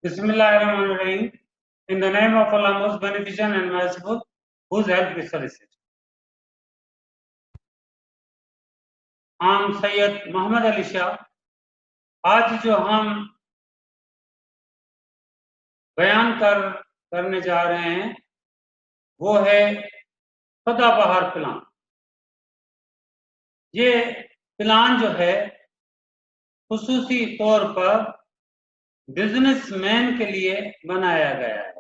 Bismillahirrahmanirrahim. In the name of Allah, most beneficent and merciful, whose help we solicit. आम सैयद मोहम्मद अली शाह आज जो हम बयान करने जा रहे हैं वो है सदाबहार प्लान। ये प्लान जो है खुसूसी तौर पर बिजनेसमैन के लिए बनाया गया है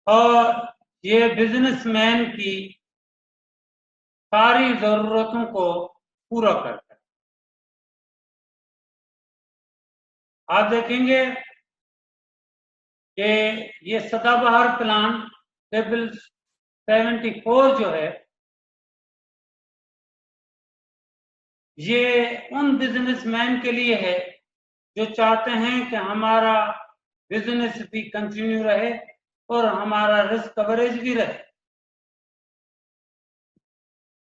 और ये बिजनेसमैन की सारी जरूरतों को पूरा करता है। आप देखेंगे कि ये सदाबहार प्लान टेबल 74 जो है ये उन बिजनेसमैन के लिए है जो चाहते हैं कि हमारा बिजनेस भी कंटिन्यू रहे और हमारा रिस्क कवरेज भी रहे।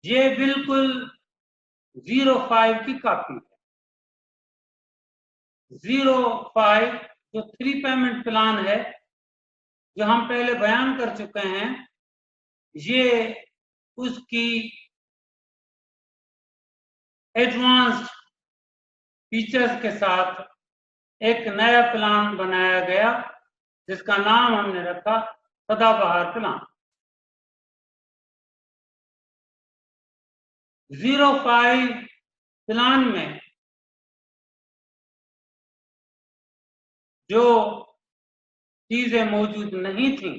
ये बिल्कुल 05 की कॉपी है। 05 जो 3 पेमेंट प्लान है जो हम पहले बयान कर चुके हैं, ये उसकी एडवांस्ड फीचर्स के साथ एक नया प्लान बनाया गया जिसका नाम हमने रखा सदाबहार प्लान। 05 प्लान में जो चीजें मौजूद नहीं थी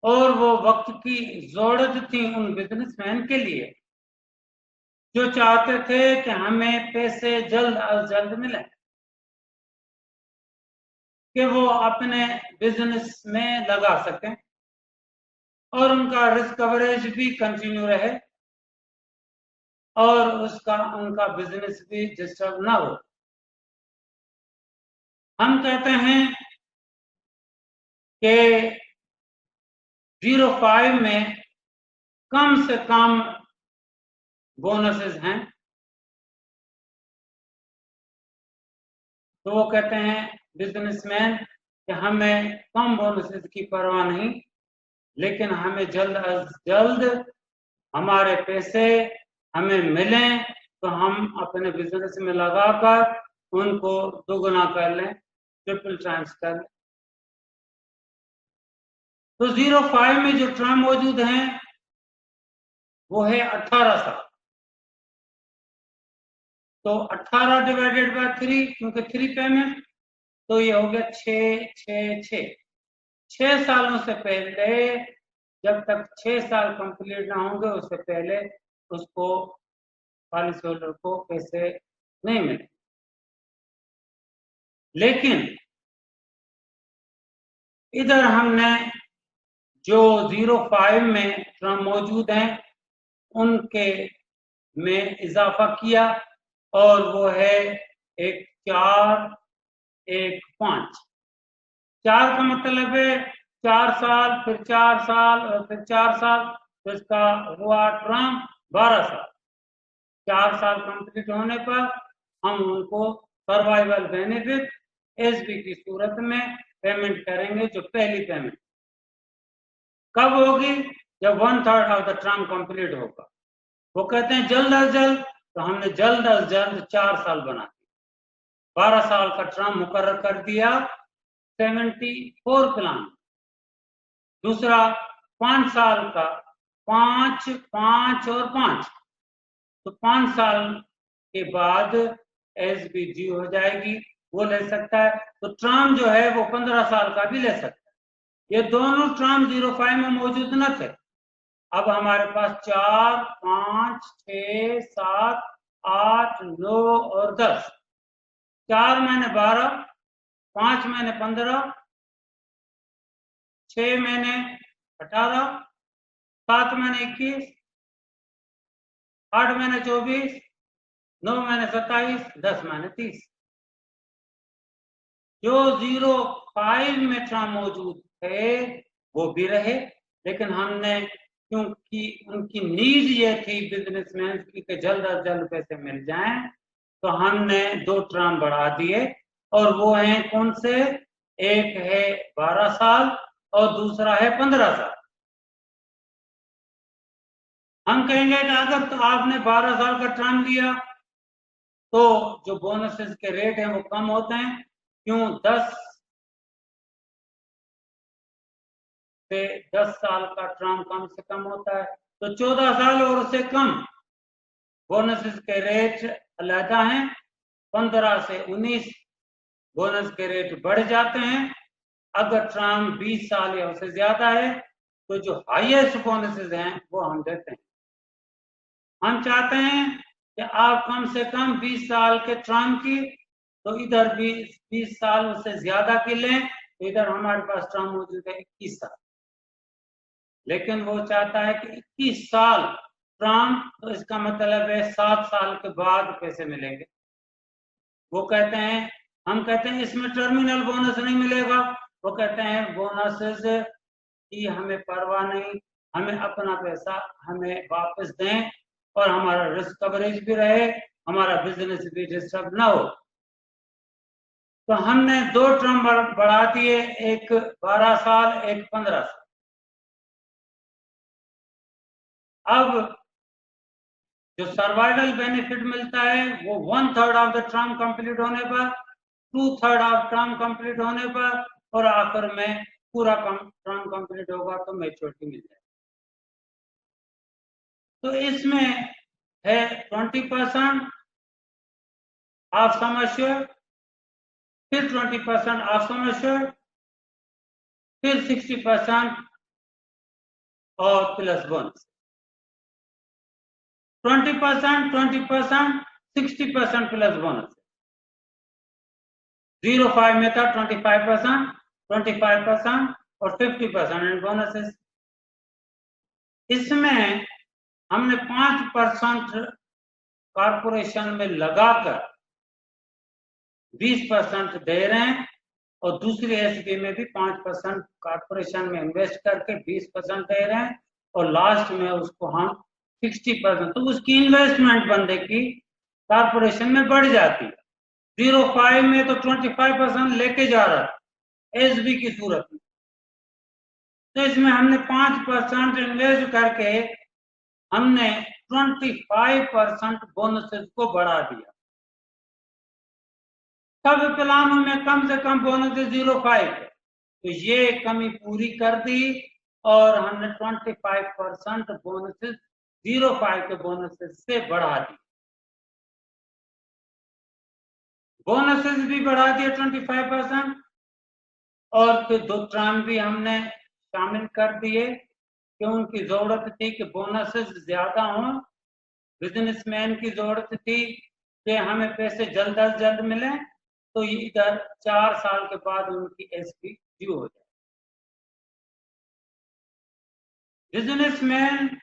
और वो वक्त की जरूरत थी उन बिजनेसमैन के लिए जो चाहते थे कि हमें पैसे जल्द अज जल्द मिले, कि वो अपने बिजनेस में लगा सकें और उनका रिस्क कवरेज भी कंटिन्यू रहे और उनका बिजनेस भी डिस्टर्ब ना हो। हम कहते हैं कि 05 में कम से कम बोनसेस हैं, तो वो कहते हैं बिजनेसमैन कि हमें कम बोनसेस की परवाह नहीं, लेकिन हमें जल्द अज जल्द हमारे पैसे हमें मिलें तो हम अपने बिजनेस में लगाकर उनको दोगुना कर लें, ट्रिपल टाइम्स कर लें। तो 05 में जो टर्म मौजूद हैं वो है 18 साल। तो 18 डिवाइडेड बाय 3, क्योंकि 3 पेमेंट, तो ये हो गया 6 सालों से पहले, जब तक 6 साल कंप्लीट ना होंगे उससे पहले उसको पॉलिसी होल्डर को पैसे नहीं मिले। लेकिन इधर हमने जो 05 में टर्म मौजूद हैं उनके में इजाफा किया और वो है एक 4 1 5। 4 का मतलब है 4 साल, फिर 4 साल और फिर 4 साल, तो इसका हुआ टर्म 12 साल। 4 साल कंप्लीट होने पर हम उनको सर्वाइवल बेनिफिट एसबी की सूरत में पेमेंट करेंगे। जो पहली पेमेंट कब होगी? जब 1/3 ऑफ द टर्म कंप्लीट होगा। वो कहते हैं जल्द अज जल्द, तो हमने जल्द अज जल्द 4 साल बना दिया, 12 साल का टर्म मुकर्रर कर दिया 74 प्लान। दूसरा 5 साल का, 5 5 और 5, तो 5 साल के बाद एसबी ड्यू हो जाएगी, वो ले सकता है। तो टर्म जो है वो 15 साल का भी ले सकता है। ये दोनों टर्म 05 में मौजूद न थे। अब हमारे पास 4 5 6 7 8 9 और 10, 4 महीने 12, 5 महीने 15, 6 महीने 18, 7 महीने 21, 8 महीने 24, 9 महीने 27, 10 महीने 30। जो 05 में टर्म मौजूद थे वो भी रहे, लेकिन हमने क्योंकि उनकी नीड ये थी बिजनेसमैन की कि जल्द अज जल्द पैसे मिल जाएं, तो हमने 2 टर्म बढ़ा दिए और वो हैं कौन से, एक है 12 साल और दूसरा है 15 साल। हम कहेंगे कि अगर तो आपने 12 साल का टर्म लिया तो जो बोनसेस के रेट हैं वो कम होते हैं, क्यों, 10 साल का टर्म कम से कम होता है, तो 14 साल और उससे कम बोनसेस के रेट अलहदा हैं। 15 से 19 बोनस के रेट बढ़ जाते हैं। अगर टर्म 20 साल या उससे ज्यादा है तो जो हाईएस्ट बोनसेस हैं वो हम देते हैं। हम चाहते हैं कि आप कम से कम 20 साल के टर्म की, तो इधर भी 20 साल उससे ज्यादा की लें, तो इधर हमारे पास टर्म मौजूद है 21 साल। लेकिन वो चाहता है कि 21 साल टर्म, तो इसका मतलब है 7 साल के बाद पैसे मिलेंगे। वो कहते हैं, हम कहते हैं इसमें टर्मिनल बोनस नहीं मिलेगा। वो कहते हैं बोनसेस की हमें परवाह नहीं, हमें अपना पैसा हमें वापस दें और हमारा रिस्क कवरेज भी रहे, हमारा बिजनेस भी डिस्टर्ब ना हो। तो हमने 2 टर्म बढ़ा दिए, एक 12 साल, एक 15 साल। अब जो सर्वाइवल बेनिफिट मिलता है वो 1/3 ऑफ द टर्म कंप्लीट होने पर, 2/3 ऑफ टर्म कंप्लीट होने पर, और आखिर में पूरा टर्म कंप्लीट होगा तो मैच्योरिटी मिल जाए। तो इसमें है 20% ऑफ सम एश्योर्ड, फिर 20% ऑफ सम एश्योर्ड, फिर 60% और प्लस बोनस। 20%, 20%, 60% plus bonus. 05 में था 25%, 25% और 50% एंड बोनसेस। इसमें हमने 5% कॉर्पोरेशन में लगाकर 20% दे रहे हैं, और दूसरी एसबी में भी 5% कॉर्पोरेशन में इन्वेस्ट करके 20% दे रहे हैं, और लास्ट में उसको हम 60%, तो उसकी इन्वेस्टमेंट बंदे की कॉर्पोरेशन में बढ़ जाती है। 05 में तो 25% लेके जा रहा है एसबी की सूरत में, तो इसमें हमने 5% इन्वेस्ट करके हमने 25% बोनसेस को बढ़ा दिया। सब प्लानों में कम से कम बोनस 05 है, तो ये कमी पूरी कर दी और हमने 25% बोनसेस 05 के बोनसेस से बढ़ा दी। बोनसेस भी बढ़ा दिए 25%, और फिर 2 टर्म भी हमने शामिल कर दिए कि उनकी जरूरत थी कि बोनसेस ज्यादा हों। बिजनेसमैन की जरूरत थी कि हमें पैसे जल्द अज जल्द मिले, तो इधर 4 साल के बाद उनकी एसपी ड्यू हो जाए। बिजनेसमैन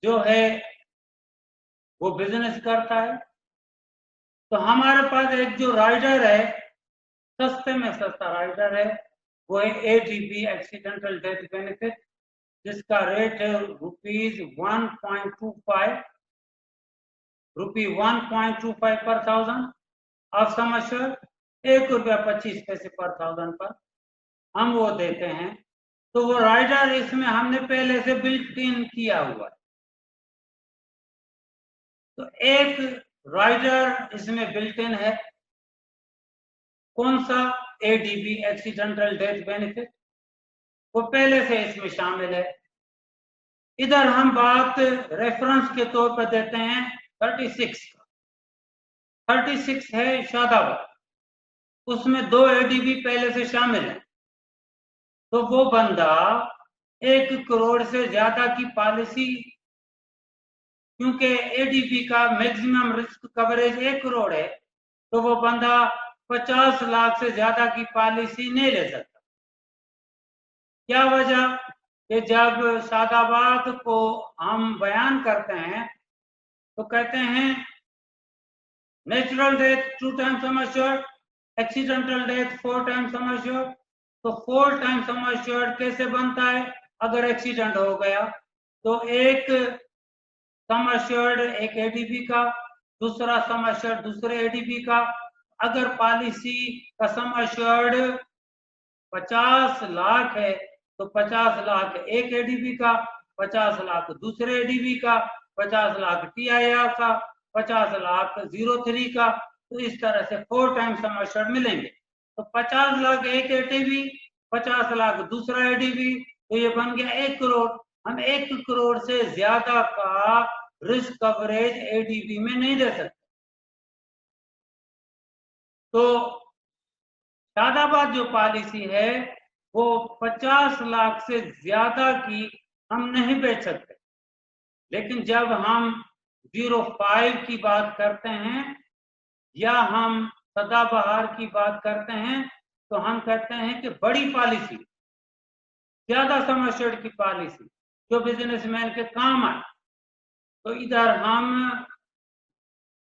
जो है वो बिजनेस करता है, तो हमारे पास एक जो राइडर है, सस्ते में सस्ता राइडर है, वो है एडीबी एक्सीडेंटल डेथ बेनिफिट, जिसका रेट है ₹1.25 पर 1000 ऑफ सम एश्योर्ड, ₹1.25 पर 1000 पर हम वो देते हैं। तो वो राइडर इसमें हमने पहले से बिल्ट इन किया हुआ है, तो एक राइडर इसमें बिल्ट इन है, कौन सा, एडीबी एक्सीडेंटल डेथ बेनिफिट, वो पहले से इसमें शामिल है। इधर हम बात रेफरेंस के तौर पर देते हैं 36 का। 36 है शादाबाद, उसमें 2 एडीबी पहले से शामिल है, तो वो बंदा 1 करोड़ से ज्यादा की पॉलिसी, क्योंकि एडीबी का मैक्सिमम रिस्क कवरेज 1 करोड़ है, तो वो बंदा 50 लाख से ज्यादा की पॉलिसी नहीं ले सकता। क्या वजह, कि जब शादाबाद को हम बयान करते हैं तो कहते हैं natural death 2 times sum assured, accidental death 4 times sum assured. तो 4 टाइम्स सम एश्योर्ड कैसे बनता है, अगर एक्सीडेंट हो गया तो एक सम एश्योर्ड एक एडीबी का, दूसरा सम एश्योर्ड दूसरे एडीबी का। अगर पॉलिसी का सम एश्योर्ड 50 लाख है तो 50 लाख एक एडीबी का, 50 लाख दूसरे एडीबी का, 50 लाख टीआईआर का, 50 लाख 03 का। तो इस तरह से 4 टाइम्स सम एश्योर्ड मिलेंगे। तो 50 लाख एक एडीबी, 50 लाख दूसरा एडीबी, तो ये बन गया 1 करोड़। हम 1 करोड़ से ज्यादा का रिस्क कवरेज एडीबी में नहीं दे सकते। तो शादाबाद जो पॉलिसी है वो 50 लाख से ज्यादा की हम नहीं बेच सकते। लेकिन जब हम 05 की बात करते हैं या हम सदाबहार की बात करते हैं तो हम कहते हैं कि बड़ी पॉलिसी, ज्यादा सम एश्योर्ड की पॉलिसी जो बिजनेसमैन के काम आए, तो इधर हम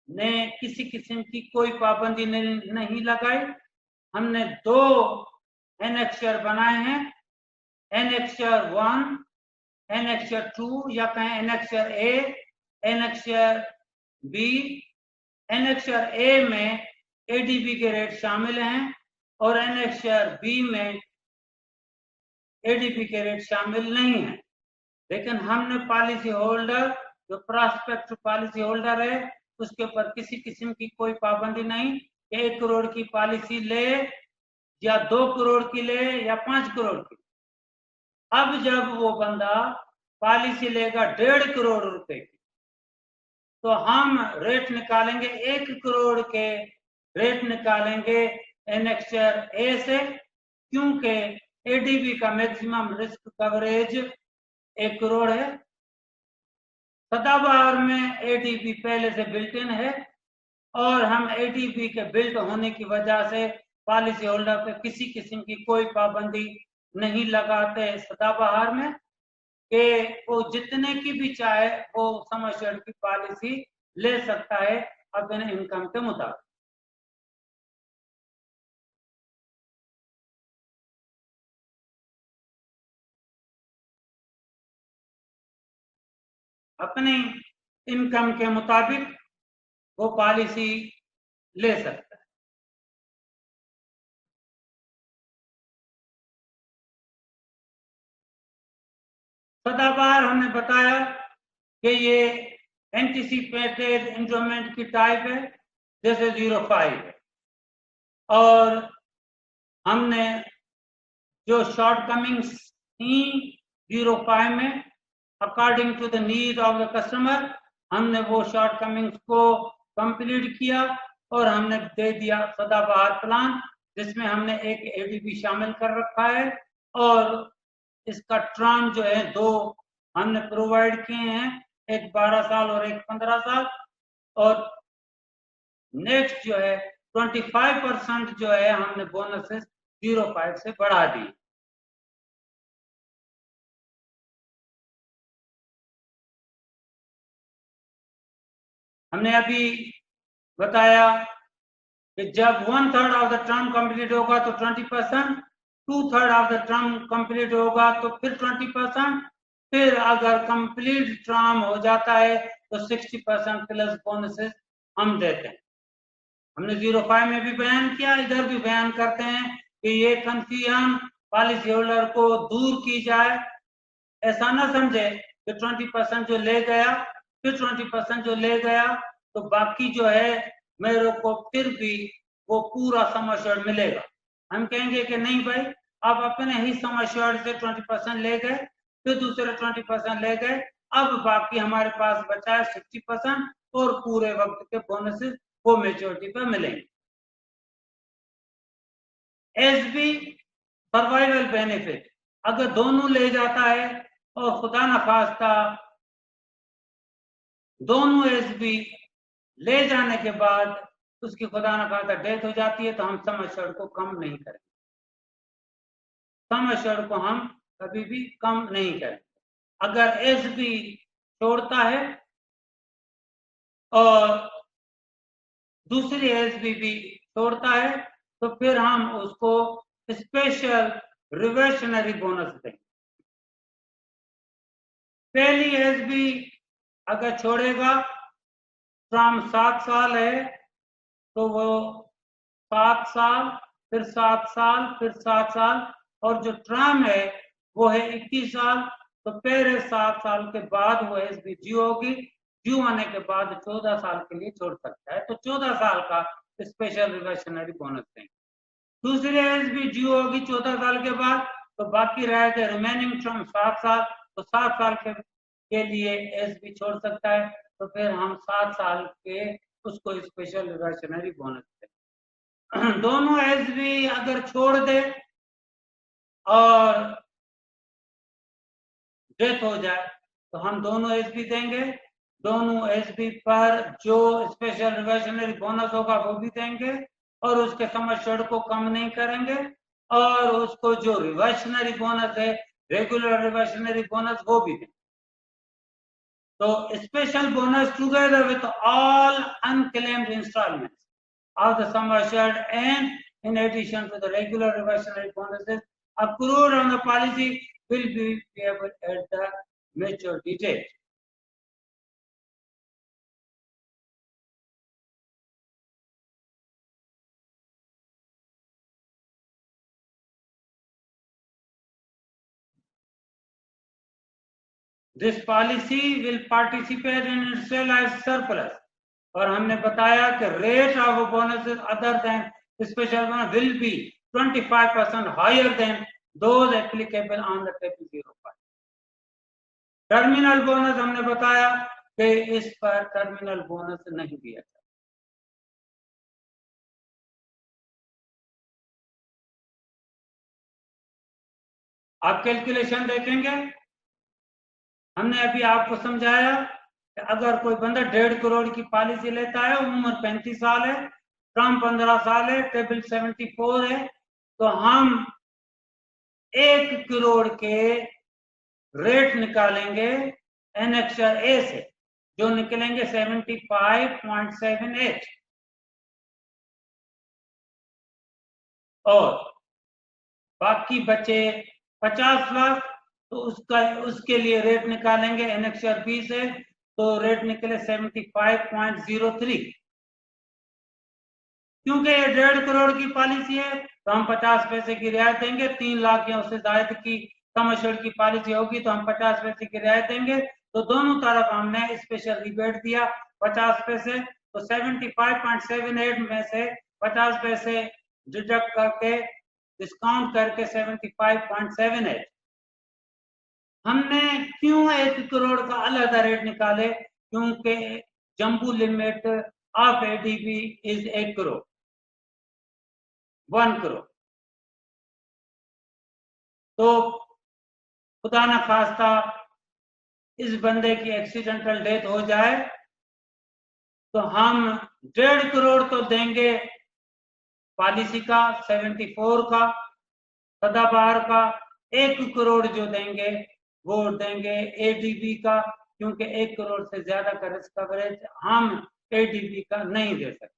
ने किसी किस्म की कोई पाबंदी नहीं लगाई। हमने 2 एनेक्चर बनाए हैं, एनेक्चर 1, एनेक्चर 2 या कहें एनेक्चर ए, एनेक्चर बी। एनेक्चर ए में एडीबी के रेट शामिल हैं और एनेक्चर बी में एडीबी के रेट शामिल नहीं है। लेकिन हमने पॉलिसी होल्डर जो प्रॉस्पेक्ट पॉलिसी होल्डर है उसके ऊपर किसी किस्म की कोई पाबंदी नहीं। 1 करोड़ की पॉलिसी ले या 2 करोड़ की ले या 5 करोड़ की। अब जब वो बंदा पॉलिसी लेगा 1.5 करोड़ रुपए की तो हम रेट निकालेंगे, 1 करोड़ के रेट निकालेंगे एनेक्चर ए से, क्योंकि एडीबी का मैक्सिमम रिस्क कवरेज 1 करोड़ है। सदाबहार में एडीबी पहले से बिल्ट इन है और हम एडीबी के बिल्ट होने की वजह से पॉलिसी होल्डर पे किसी किस्म की कोई पाबंदी नहीं लगाते सदाबहार में कि वो जितने की भी चाहे वो सम एश्योर्ड की पॉलिसी ले सकता है अपने इनकम के मुताबिक। अपने इनकम के मुताबिक वो पॉलिसी ले सकता है। सदाबहार हमने बताया कि ये एंटीसिपेटेड इंस्ट्रूमेंट की टाइप है जैसे 05 है, और हमने जो शॉर्टकमिंग्स थी 05 में according to the need of the customer हमने वो शॉर्टकमिंग्स को कंप्लीट किया और हमने दे दिया सदाबहार प्लान जिसमें हमने एक एडीबी शामिल कर रखा है और इसका टर्म जो है 2 हमने प्रोवाइड किए हैं, एक 12 साल और एक 15 साल। और नेक्स्ट जो है 25% जो है हमने बोनसेस 05 से बढ़ा दी। हमने अभी बताया कि जब 1/3 ऑफ द टर्म कंप्लीट होगा तो 20%, 2/3 ऑफ द टर्म कंप्लीट होगा तो फिर 20%, फिर अगर कंप्लीट टर्म हो जाता है तो 60% प्लस बोनसेस हम देते हैं। हमने 05 में भी बयान किया, इधर भी बयान करते हैं कि ये कंफ्यूजन पॉलिसी होल्डर को दूर की जाए। ऐसा ना समझे कि 20% जो ले गया फिर 20% जो ले गया तो बाकी जो है मेरे को फिर भी वो पूरा सम एश्योर्ड मिलेगा। हम कहेंगे कि नहीं भाई, आप अपने ही सम एश्योर्ड से 20% ले गए, फिर दूसरे 20% ले गए, अब बाकी हमारे पास बचा है 60% और पूरे वक्त के बोनसेस वो मेच्योरिटी पर मिलेंगे। एसबी सर्वाइवल बेनिफिट, अगर दोनों ले जाता है और खुदा न खास्ता दोनों एसबी ले जाने के बाद उसकी खुदा न खास्ता डेथ हो जाती है तो हम सम एश्योर्ड को कम नहीं करेंगे, सम एश्योर्ड को हम कभी भी कम नहीं करेंगे। अगर एसबी छोड़ता है और दूसरी एसबी भी छोड़ता है तो फिर हम उसको स्पेशल रिवर्सनरी बोनस देंगे। पहली एसबी अगर छोड़ेगा, टर्म 7 साल है तो वो 7 साल, फिर 7 साल, फिर 7 साल, और जो टर्म है वो है 21 साल। तो पहले 7 साल के बाद वो एसबी ड्यू होगी, ड्यू होने के बाद 14 साल के लिए छोड़ सकता है, तो 14 साल का स्पेशल रिवर्सनरी बोनस देंगे। दूसरी एसबी ड्यू होगी 14 साल के बाद, तो बाकी रहेगा रिमेनिंग टर्म 7 साल, तो 7 साल के लिए एसबी छोड़ सकता है, तो फिर हम 7 साल के उसको स्पेशल रिवर्सनरी बोनस दें। दोनों एसबी अगर छोड़ दे और डेथ हो जाए तो हम दोनों एसबी देंगे, दोनों एसबी पर जो स्पेशल रिवर्सनरी बोनस होगा वो भी देंगे, और उसके सम एश्योर्ड को कम नहीं करेंगे, और उसको जो रिवर्सनरी बोनस है, रेगुलर रिवर्सनरी बोनस, वो भी देंगे। तो special bonus together with all unclaimed installments of the sum assured and in addition to the regular reversionary bonuses accrued on the policy will be payable at the maturity date. This policy will participate in its sale as surplus. और हमने बताया कि rate of bonuses other than special bonus will be 25% higher than those applicable on the table 05. Terminal bonus हमने बताया कि इस पर terminal bonus नहीं दिया जाता। आप कैलकुलेशन देखेंगे, हमने अभी आपको समझाया कि अगर कोई बंदा 1.5 करोड़ की पॉलिसी लेता है, उम्र 35 साल है, टर्म 15 साल है, टेबल 74 है, तो हम 1 करोड़ के रेट निकालेंगे एनेक्सर ए से, जो निकलेंगे 75.78, और बाकी बचे 50 लाख, तो उसके लिए रेट निकालेंगे एनेक्सर बी से, तो रेट निकले 75.03। क्योंकि ये 1.5 करोड़ की पॉलिसी है तो हम 50 पैसे की रियायत देंगे। 3 लाख या उससे ज्यादा की सम एश्योर्ड की पॉलिसी होगी तो हम 50 पैसे की रियायत देंगे। तो दोनों तरफ हमने स्पेशल रिबेट दिया 50 पैसे, तो 75.78 में से 50 पैसे डिडक्ट करके, डिस्काउंट करके 75.78। हमने क्यों 1 करोड़ का अलग रेट निकाले? क्योंकि jumbo limit of ADB is 1 crore, 1 crore. तो खुदा न खास्ता इस बंदे की एक्सीडेंटल डेथ हो जाए तो हम 1.5 करोड़ तो देंगे पॉलिसी का, 74 का, सदाबहार का। 1 करोड़ जो देंगे वो देंगे एडीबी का, क्योंकि 1 करोड़ से ज्यादा का रिस्क कवरेज हम एडीबी का नहीं दे सकते।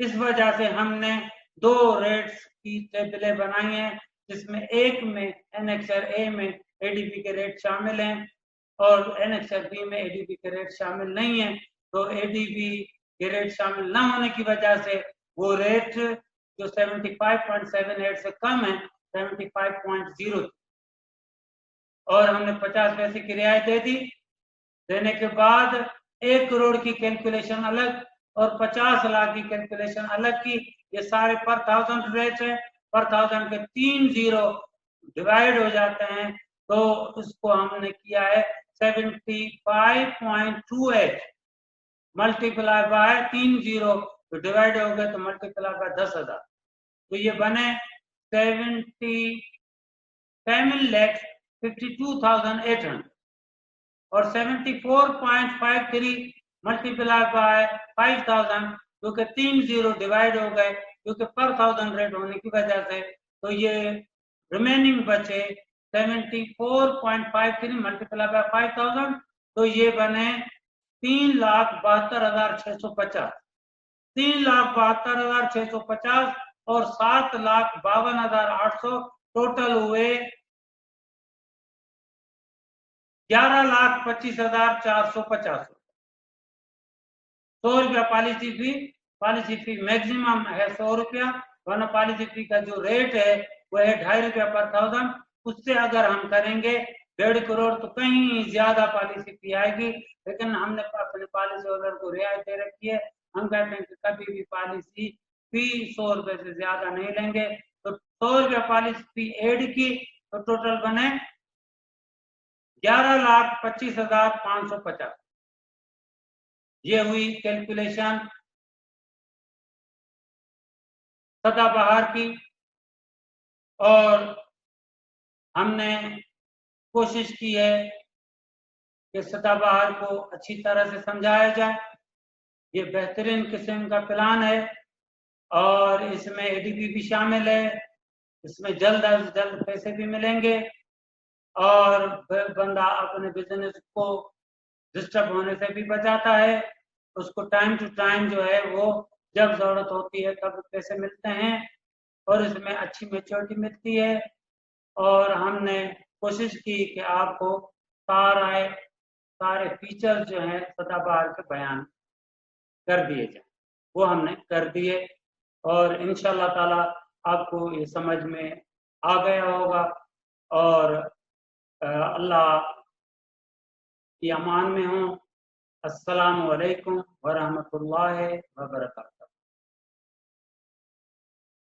इस वजह से हमने 2 रेट्स की टेबलें बनाई हैं, जिसमें एक में एनेक्सर ए में एडीबी के रेट शामिल हैं और एनेक्सर बी में एडीबी के रेट शामिल नहीं है। तो एडीबी के रेट शामिल न होने की वजह से वो रेट जो 75.78 से कम है 75.0, और हमने 50 पैसे की रियायत दे दी। देने के बाद 1 करोड़ की कैलकुलेशन अलग और 50 लाख की कैलकुलेशन अलग की। ये सारे पर 1000 रेट है, पर 1000 के 3 जीरो डिवाइड हो जाते हैं, तो उसको हमने किया है 75.28 मल्टीप्लाई बाय 3 जीरो, तो डिवाइड हो गए तो मल्टीप्लाई बाय 10,000, तो ये बने 7,52,800 और 74.53 मल्टीप्लाई बाय 5,000, क्योंकि 3 जीरो डिवाइड हो गए क्योंकि पर 1000 रेट होने की वजह से, तो ये रिमेनिंग बचे 74.53 मल्टीप्लाई बाय 5,000, तो ये बने 3,72,650, 3,72,650 और 7,52,800 टोटल हुए 11,25,450 ₹100 पॉलिसी फी मैक्सिमम है 100 रुपया, वरना पॉलिसी फी का जो रेट है वो है ₹2.5 पर 1000। उससे अगर हम करेंगे 1.5 करोड़ तो कहीं ज्यादा पॉलिसी फी आएगी, लेकिन हमने अपने पॉलिसी होल्डर को रियायत दे रखी है। हम कहते हैं कि कभी भी पॉलिसी फी 100 रुपए से ज्यादा नहीं लेंगे। तो 100 रुपया पॉलिसी फी एड की तो टोटल बने 11,25,550। ये हुई कैलकुलेशन सदाबहार की, और हमने कोशिश की है कि सदाबहार को अच्छी तरह से समझाया जाए। ये बेहतरीन किस्म का प्लान है और इसमें एडीपी भी शामिल है। इसमें जल्द अज जल्द पैसे भी मिलेंगे और बंदा अपने बिजनेस को डिस्टर्ब होने से भी बचाता है। उसको टाइम टू टाइम जो है वो जब जरूरत होती है तब पैसे मिलते हैं और इसमें अच्छी मैच्योरिटी मिलती है। और हमने कोशिश की कि आपको सारे फीचर जो हैं सदाबहार के बयान कर दिए जाए, वो हमने कर दिए और इंशाल्लाह ताला आपको ये समझ में आ गया होगा। और अल्लाह की अमान में हो। अस्सलामु अलैकुम व रहमतुल्लाहि व बरकातहू।